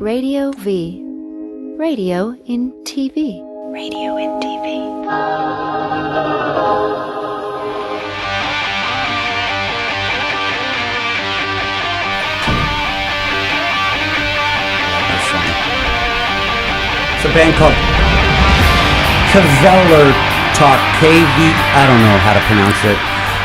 Radio V. Radio in TV. Radio in TV. It's a band called Kveler Talk, KV, I don't know how to pronounce it.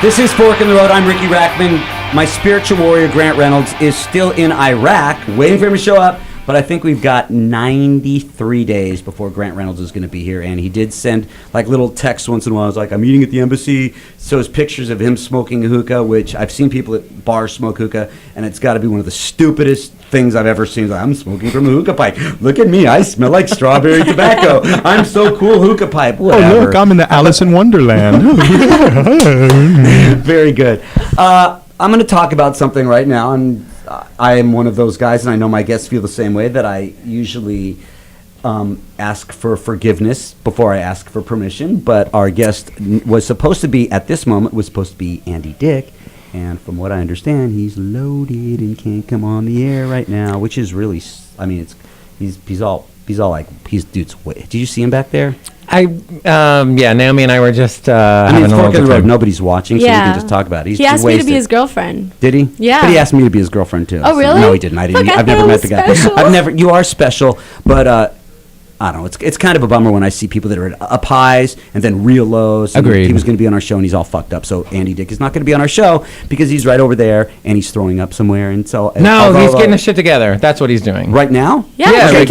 This is Fork in the Road. I'm Riki Rachtman. My spiritual warrior, Grant Reynolds, is still in Iraq, waiting for him to show up. But I think we've got 93 days before Grant Reynolds is going to be here. And he did send like little texts once in a while. I was like, I'm eating at the embassy. So it's pictures of him smoking a hookah, which I've seen people at bars smoke hookah. And it's got to be one of the stupidest things I've ever seen. Like, I'm smoking from a hookah pipe. Look at me. I smell like strawberry tobacco. I'm so cool, hookah pipe. Whatever. Oh, look, I'm in the Alice in Wonderland. Very good. I'm going to talk about something right now. And I am one of those guys, and I know my guests feel the same way, that I usually ask for forgiveness before I ask for permission. But our guest was supposed to be, at this moment, was supposed to be Andy Dick. And from what I understand, he's loaded and can't come on the air right now, which is really, I mean, he's all like, dude's way. Did you see him back there? Yeah, Naomi and I were just having a Fork in the Road. Nobody's watching, so we can just talk about it. He asked me to be his girlfriend. Did he? Yeah. But he asked me to be his girlfriend, too. Oh, really? So, no, he didn't. I've never met the guy. You are special, but I don't know. It's kind of a bummer when I see people that are at up highs and then real lows. Agreed. He was going to be on our show, and he's all fucked up. So Andy Dick is not going to be on our show because he's right over there, and he's throwing up somewhere. And so he's getting his shit together. That's what he's doing. Right now? Yeah. Okay,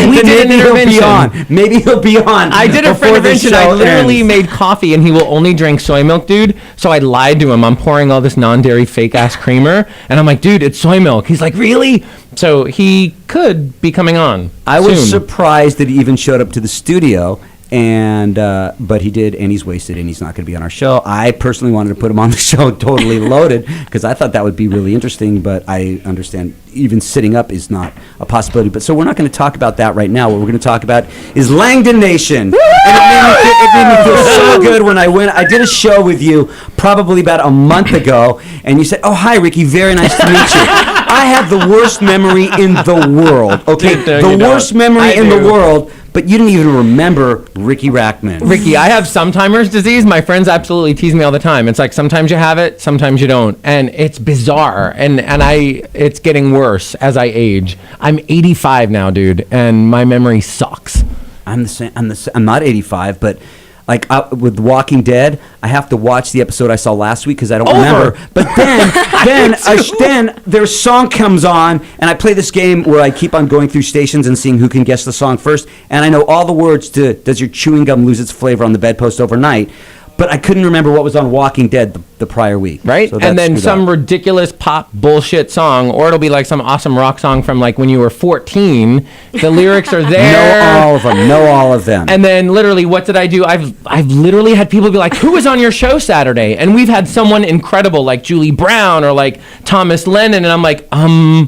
we did an intervention. Maybe he'll be on. I did a intervention. I literally made coffee, and he will only drink soy milk, dude. So I lied to him. I'm pouring all this non-dairy fake-ass creamer, and I'm like, dude, it's soy milk. He's like, really? So he could be coming on. I was surprised that he even showed up to the studio, and but he did, and he's wasted, and he's not going to be on our show. I personally wanted to put him on the show totally loaded because I thought that would be really interesting, but I understand even sitting up is not a possibility. But so we're not going to talk about that right now. What we're going to talk about is Langdon Nation. Woo! And it made me feel so good when I went. I did a show with you probably about a month ago, and you said, "Oh, hi, Riki. Very nice to meet you." I have the worst memory in the world. Okay, the worst memory in the world. But you didn't even remember Riki Rachtman. Riki, I have Sometimers disease. My friends absolutely tease me all the time. It's like sometimes you have it, sometimes you don't, and it's bizarre. And it's getting worse as I age. I'm 85 now, dude, and my memory sucks. I'm the same. I'm not 85, but like with Walking Dead, I have to watch the episode I saw last week because I don't remember. But then their song comes on, and I play this game where I keep on going through stations and seeing who can guess the song first. And I know all the words to "Does your chewing gum lose its flavor on the bedpost overnight?" But I couldn't remember what was on Walking Dead the prior week. Right? So and then some ridiculous pop bullshit song, or it'll be like some awesome rock song from like when you were 14. The lyrics are there. Know all of them. And then literally, what did I do? I've literally had people be like, who was on your show Saturday? And we've had someone incredible like Julie Brown or like Thomas Lennon. And I'm like, like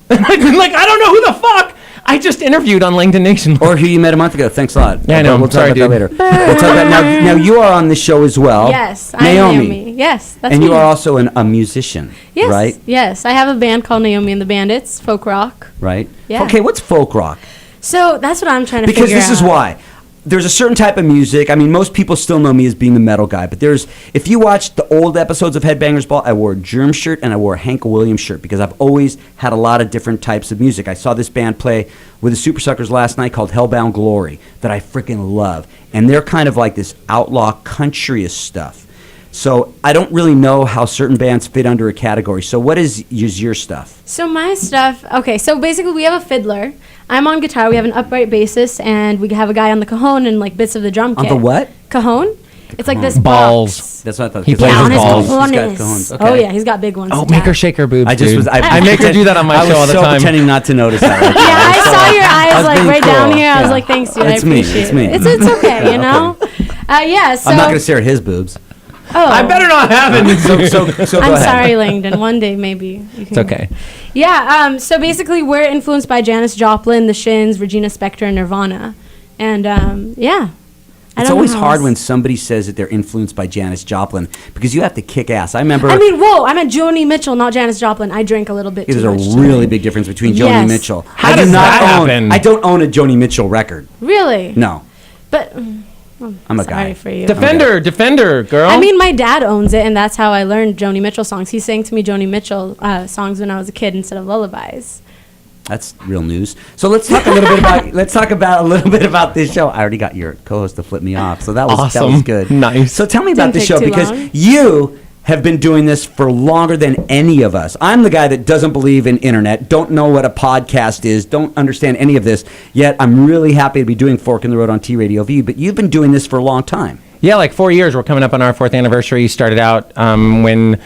I don't know who the fuck. I just interviewed on Langdon Nation. Or who you met a month ago. Thanks a lot. Yeah, I know. We'll talk about that later. We'll talk about now you are on the show as well. Yes, I'm Naomi. Yes, that's and me. You are also a musician, yes, right? Yes, I have a band called Naomi and the Bandits, folk rock. Right. Yeah. Okay, what's folk rock? So that's what I'm trying to figure out. Because this is why. There's a certain type of music. I mean, most people still know me as being the metal guy, but if you watch the old episodes of Headbangers Ball, I wore a Germ shirt and I wore a Hank Williams shirt because I've always had a lot of different types of music. I saw this band play with the Super Suckers last night called Hellbound Glory that I freaking love, and they're kind of like this outlaw countryist stuff. So I don't really know how certain bands fit under a category. So what is your stuff? So my stuff, okay, so basically we have a fiddler. I'm on guitar. We have an upright bassist, and we have a guy on the cajon and like bits of the drum kit. On the what? Cajon. It's like this balls. Box. That's what I thought. He plays his balls. He's got cajones. Okay. Oh yeah, he's got big ones. Oh, make her shake her boobs. I make her do that on my show all the time. I was so pretending not to notice that. Yeah, I saw your eyes like right down here. I was like, thanks, dude. It's I appreciate It's me. It's okay, you know. Yeah. So I'm not going to stare at his boobs. Oh. I better not have it. So go I'm ahead. sorry, Langdon. One day, maybe. It's okay. Yeah, so basically we're influenced by Janis Joplin, The Shins, Regina Spektor, and Nirvana. And, yeah. I It's don't know always how hard else. when somebody says that they're influenced by Janis Joplin because you have to kick ass. I remember I mean, I meant Joni Mitchell, not Janis Joplin. I drank a little bit there's too a much. really tonight. big difference between Joni Yes. Mitchell. How I do does not that own, happen? I don't own a Joni Mitchell record. Really? No, But I'm a sorry guy. for you. Defender, girl. I mean, my dad owns it, and that's how I learned Joni Mitchell songs. He sang to me Joni Mitchell songs when I was a kid instead of lullabies. That's real news. So let's talk a little bit about this show. I already got your co-host to flip me off, so that was Awesome. good. Nice. So tell me about Didn't this take show too because long. you have been doing this for longer than any of us. I'm the guy that doesn't believe in internet, don't know what a podcast is, don't understand any of this. Yet I'm really happy to be doing Fork in the Road on TradioV. But you've been doing this for a long time. Yeah, like 4 years. We're coming up on our 4th anniversary. Started out when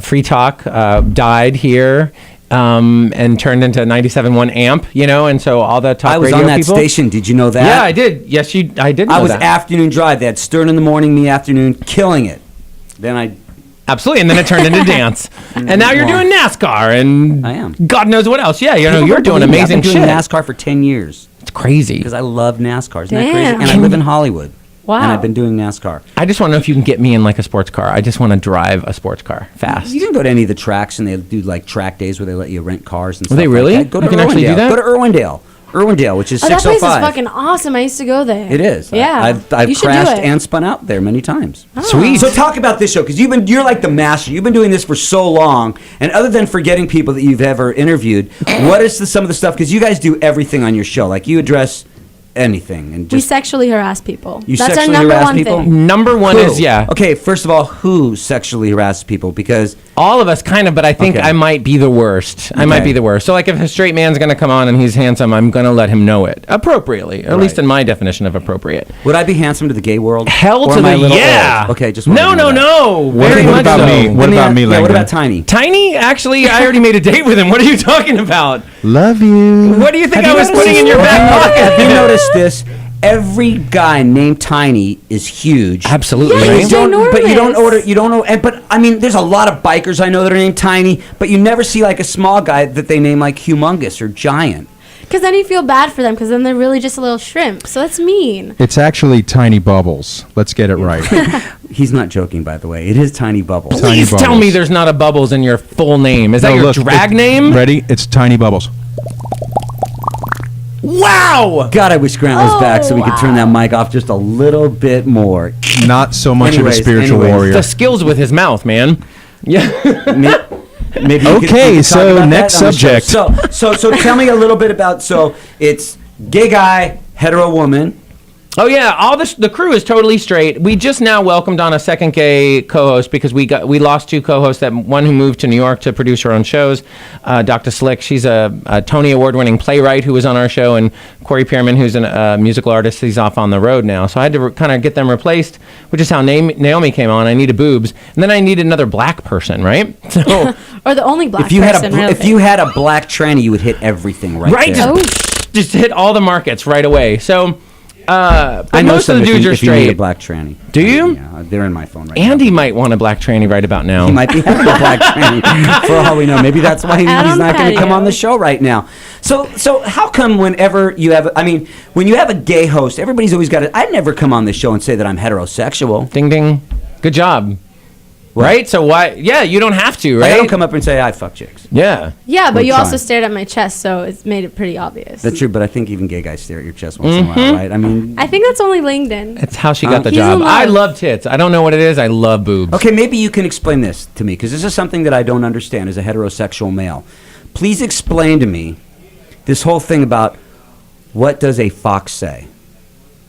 Free Talk died here. And turned into 97.1 AMP, and so all the talk I was radio on that people. station. Did you know that? Yeah, I did. Yes, I did know I was that. afternoon drive. They had Stern in the morning, me afternoon, killing it. Then I Absolutely, and then it turned into dance. And now you're Wow. doing NASCAR and I am. God knows what else. Yeah, People you're don't doing believe me. amazing I've been doing shit. NASCAR for 10 years It's crazy. because I love NASCAR. Isn't that Damn. crazy? And I live in Hollywood. Wow. And I've been doing NASCAR. I just want to know if you can get me in like a sports car. I just want to drive a sports car fast. You can go to any of the tracks, and they do like track days where they let you rent cars and stuff. they really? Like that. Go to You can actually do Irwindale. that? Go to Irwindale, which is Oh, that place is 605. fucking awesome. I used to go there. It is. Yeah. I've You should do crashed it. and spun out there many times. Sweet. So talk about this show because you're like the master. You've been doing this for so long, and other than forgetting people that you've ever interviewed, what is some of the stuff? Because you guys do everything on your show. Like you address anything and We just sexually harass people. You That's our sexually number harass one people? thing. Number one Who? is, yeah, Okay, first of all, who sexually harasses people? Because all of us kind of, but I think Okay. I might be the worst. I might Okay. be the worst. So like if a straight man's going to come on and he's handsome, I'm going to let him know it appropriately, or at least Right. in my definition of appropriate. would I be handsome to the gay world? Hell Or to am I a the little yeah. old? Okay, just no, wanted to no, know that. no. Very what much about so. me? What about me, Yeah, what Langdon? about Tiny? Tiny, actually, I already made a date with him. What are you talking about? Love you. What do you think Have I you was noticed putting in this? your back pocket? Have you noticed this? Every guy named Tiny is huge. Absolutely. Yeah, right? he's But you don't ginormous. order. You don't know. But I mean, there's a lot of bikers I know that are named Tiny. But you never see like a small guy that they name like humongous or giant. Because then you feel bad for them because then they're really just a little shrimp. So that's mean. It's actually Tiny Bubbles. Let's get it right. He's not joking, by the way. It is Tiny Bubbles. Tiny Please tell Bubbles. me there's not a Bubbles in your full name. Is that No, your look, drag it- name? Ready? It's Tiny Bubbles. Wow! God, I wish Grant was back so we could turn wow. that mic off just a little bit more. Not so much Anyways, of a spiritual anyways. warrior. The skills with his mouth, man. Yeah. Maybe you Okay, you talk so about next that on the show. subject. So tell me a little bit about. So it's gay guy, hetero woman. Oh yeah, all the crew is totally straight. We just now welcomed on a second gay co-host because we lost two co-hosts. That one who moved to New York to produce her own shows, Dr. Slick. She's a Tony Award-winning playwright who was on our show, and Corey Pierman, who's a musical artist. He's off on the road now, so I had to kind of get them replaced, which is how Naomi came on. I needed boobs, and then I needed another black person, right? So Or the only black If you person, really. if you had a black tranny, you would hit everything right there. Oh, just hit all the markets right away. So. But I know most of some the dudes are if you need a straight. black tranny. Do you? Yeah, they're in my phone right now. Andy might want a black tranny right about now. He might be having a black tranny for all we know. Maybe that's why he's Out on not the going to come patio. on the show right now. So how come whenever you have, when you have a gay host, everybody's always got to, I'd never come on the show and say that I'm heterosexual. Ding ding. Good job. Right? So why? Yeah, you don't have to, Like, right? I don't come up and say I fuck chicks. Yeah. yeah, but We're you also trying. stared at my chest, so it's made it pretty obvious. That's true, but I think even gay guys stare at your chest once in a Mm-hmm. while, right? I mean, I think that's only Langdon. That's how she got the He's in job. love. I love tits. I don't know what it is. I love boobs. okay, maybe you can explain this to me, because this is something that I don't understand as a heterosexual male. Please explain to me this whole thing about what does a fox say?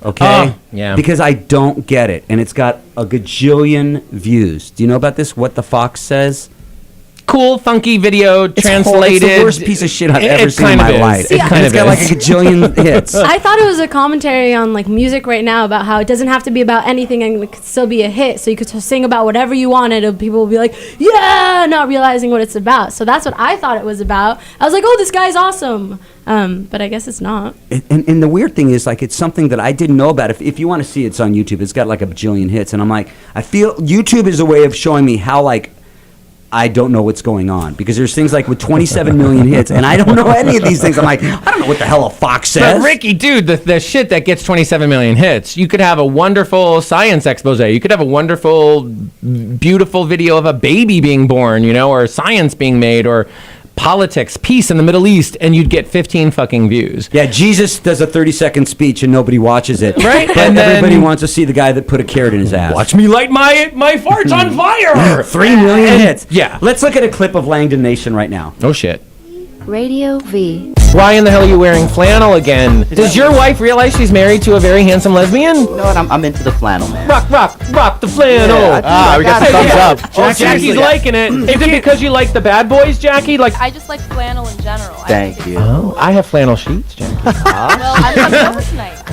Okay? Oh, yeah. Because I don't get it, and it's got a gajillion views. Do you know about this, what the fox says? Cool, funky video It's translated. It's the worst piece of shit I've It- ever it seen in kind of my is. life. It kind It's of got like a is. gajillion hits. I thought it was a commentary on like music right now about how it doesn't have to be about anything and it could still be a hit. So you could sing about whatever you wanted and people will be like, yeah, not realizing what it's about. So that's what I thought it was about. I was like, oh, this guy's awesome. But I guess it's not. And the weird thing is, like, it's something that I didn't know about. If you want to see it, it's on YouTube. It's got like a bajillion hits. And I'm like, I feel YouTube is a way of showing me how, like, I don't know what's going on, because there's things like with 27 million hits, and I don't know any of these things. I'm like, I don't know what the hell a fox says. But Ricky, dude, the shit that gets 27 million hits, you could have a wonderful science expose. You could have a wonderful, beautiful video of a baby being born, or science being made, or politics, peace in the Middle East, and you'd get 15 fucking views. Yeah, Jesus does a 30-second speech and nobody watches it. Right? But And then- everybody wants to see the guy that put a carrot in his ass. Watch me light my farts on fire. 3 million hits. Yeah. Let's look at a clip of Langdon Nation right now. Oh shit. Radio V. Why in the hell are you wearing flannel again? Does your wife realize she's married to a very handsome lesbian? No, I'm into the flannel, man. Rock the flannel. We got some thumbs up. Oh, Jackie's liking it. Is it because you like the bad boys, Jackie? Like, I just like flannel in general. Thank you. oh, I have flannel sheets, Jackie. Well, I'm coming over tonight.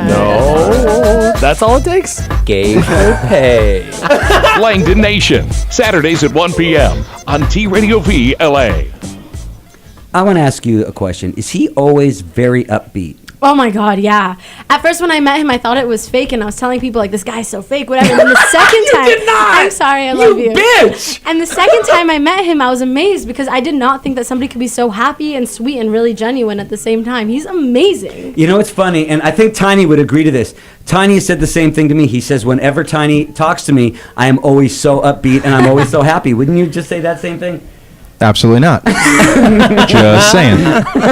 No, that's all it takes. Gay for pay. Langdon Nation, Saturdays at 1 p.m. on TradioV LA. I want to ask you a question. Is he always very upbeat? Oh my God, yeah. At first, when I met him, I thought it was fake, and I was telling people like, "This guy's so fake," whatever. And then the second time, did not! I'm sorry, I love you, bitch! And the second time I met him, I was amazed because I did not think that somebody could be so happy and sweet and really genuine at the same time. He's amazing. You know, it's funny, and I think Tiny would agree to this. Tiny has said the same thing to me. He says, whenever Tiny talks to me, I am always so upbeat and I'm always so happy. Wouldn't you just say that same thing? Absolutely not. Just saying.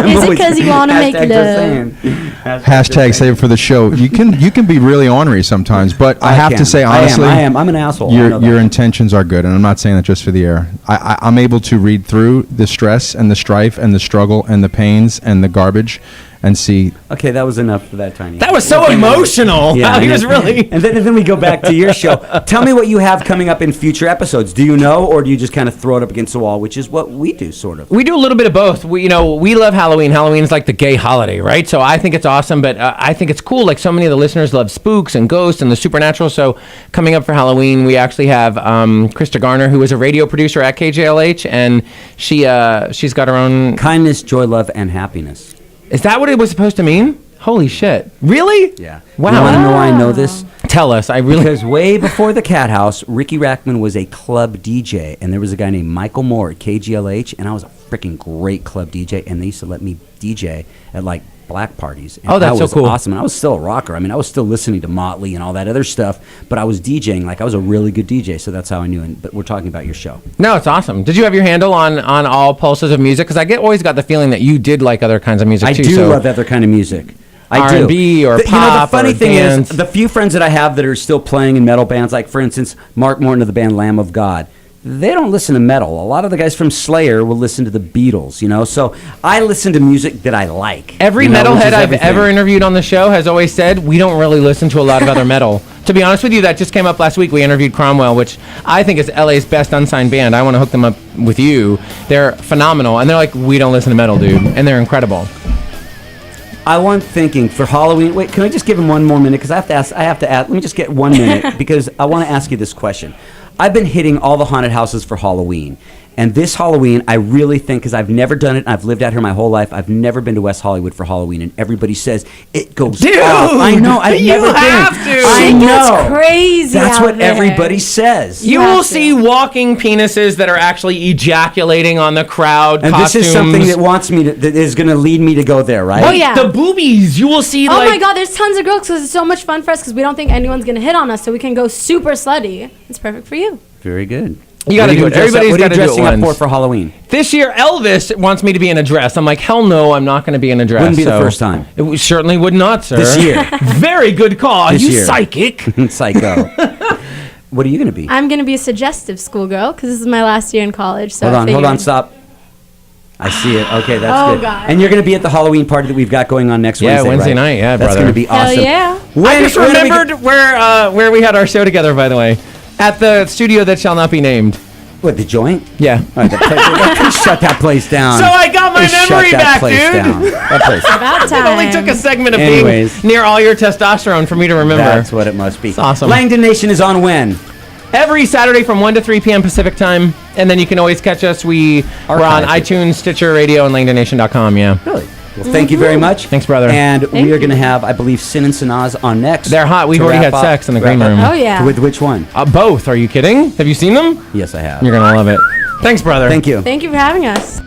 Is it because you want to make Hashtag just love? saying. Hashtag save it for the show. You can be really ornery sometimes, but I have can. to say I honestly, am. I'm an asshole. I know your that. intentions are good, and I'm not saying that just for the air. I'm able to read through the stress and the strife and the struggle and the pains and the garbage, and see. Okay, that was enough for that, Tiny. That was so emotional. Yeah, He was really. And then we go back to your show. Tell me what you have coming up in future episodes. Do you know, or do you just kind of throw it up against the wall, which is what we do, sort of? We do a little bit of both. We love Halloween. Halloween is like the gay holiday, right? So I think it's awesome, but I think it's cool. Like, so many of the listeners love spooks and ghosts and the supernatural. So coming up for Halloween, we actually have Krista Garner, who is a radio producer at KJLH, and she's got her own. Kindness, joy, love, and happiness. Is that what it was supposed to mean? Holy shit! Really? Yeah. Wow. You want to know why I know this? Tell us. I really. Because way before the Cat House, Riki Rachtman was a club DJ, and there was a guy named Michael Moore at KGLH, and I was a freaking great club DJ, and they used to let me DJ at like black parties. And Oh, that's that was so cool. awesome. And I was still a rocker. I mean, I was still listening to Motley and all that other stuff, but I was DJing. Like, I was a really good DJ, so that's how I knew it. But we're talking about your show. No, it's awesome. Did you have your handle on all pulses of music? Because always got the feeling that you did like other kinds of music I too. do so love other kind of music. I do. R&B or You know, the pop funny or thing dance. is, the few friends that I have that are still playing in metal bands, like, for instance, Mark Morton of the band Lamb of God, they don't listen to metal. A lot of the guys from Slayer will listen to the Beatles, So I listen to music that I like. Every which metalhead is I've everything. ever interviewed on the show has always said, we don't really listen to a lot of other metal. To be honest with you, that just came up last week. We interviewed Cromwell, which I think is LA's best unsigned band. I want to hook them up with you. They're phenomenal. And they're like, we don't listen to metal, dude. And they're incredible. I want thinking for Halloween. Wait, can I just give him one more minute? Because I have to ask. Let me just get 1 minute because I want to ask you this question. I've been hitting all the haunted houses for Halloween. And this Halloween, I really think, because I've never done it, and I've lived out here my whole life, I've never been to West Hollywood for Halloween, and everybody says it goes Dude, off. I know, I've you never have been. to. I Shit know. gets crazy That's out what there. everybody says. You have will to. see walking penises that are actually ejaculating on the crowd. And costumes. this is something that is going to lead me to go there, right? Oh, yeah. The boobies. You will see Oh like. my God, there's tons of girls because it's so much fun for us because we don't think anyone's gonna hit on us, so we can go super slutty. It's perfect for you. Very good. You gotta What are do it. Everybody's What are gotta you do it dressing up once. for Halloween? This year, Elvis wants me to be in a dress. I'm like, hell no, I'm not going to be in a dress. Wouldn't be the So first time. Certainly would not, sir. This year. Very good call. This You year. psychic. Psycho. What are you going to be? I'm gonna be a suggestive schoolgirl because this is my last year in college. So Hold I on, figured- stop. I see it. Okay, that's Oh, good. God. And you're going to be at the Halloween party that we've got going on next Yeah, Wednesday, Wednesday right? night, yeah, That's brother. going to be Hell awesome. yeah. I just when do we remembered where we had our show together, by the way. At the studio that shall not be named. What, the joint? Yeah. All right, please shut that place down. So I got my Please shut memory that back, place dude. down. That place. About It only time. took a segment of Anyways. being near all your testosterone for me to remember. That's what it must be. It's awesome. Langdon Nation is on when? Every Saturday from 1 to 3 p.m. Pacific time. And then you can always catch us. We're on Archived. iTunes, Stitcher Radio, and LangdonNation.com, yeah. Really? Well, thank you very much. Thanks, brother. And Thank we are going to you. have, I believe, Sin and Sanaz on next. They're hot. We've to already wrap had up- sex in the wrap green up. room. Oh yeah. With which one? Both. Are you kidding? Have you seen them? Yes, I have. You're going to love it. Thanks, brother. Thank you. Thank you for having us.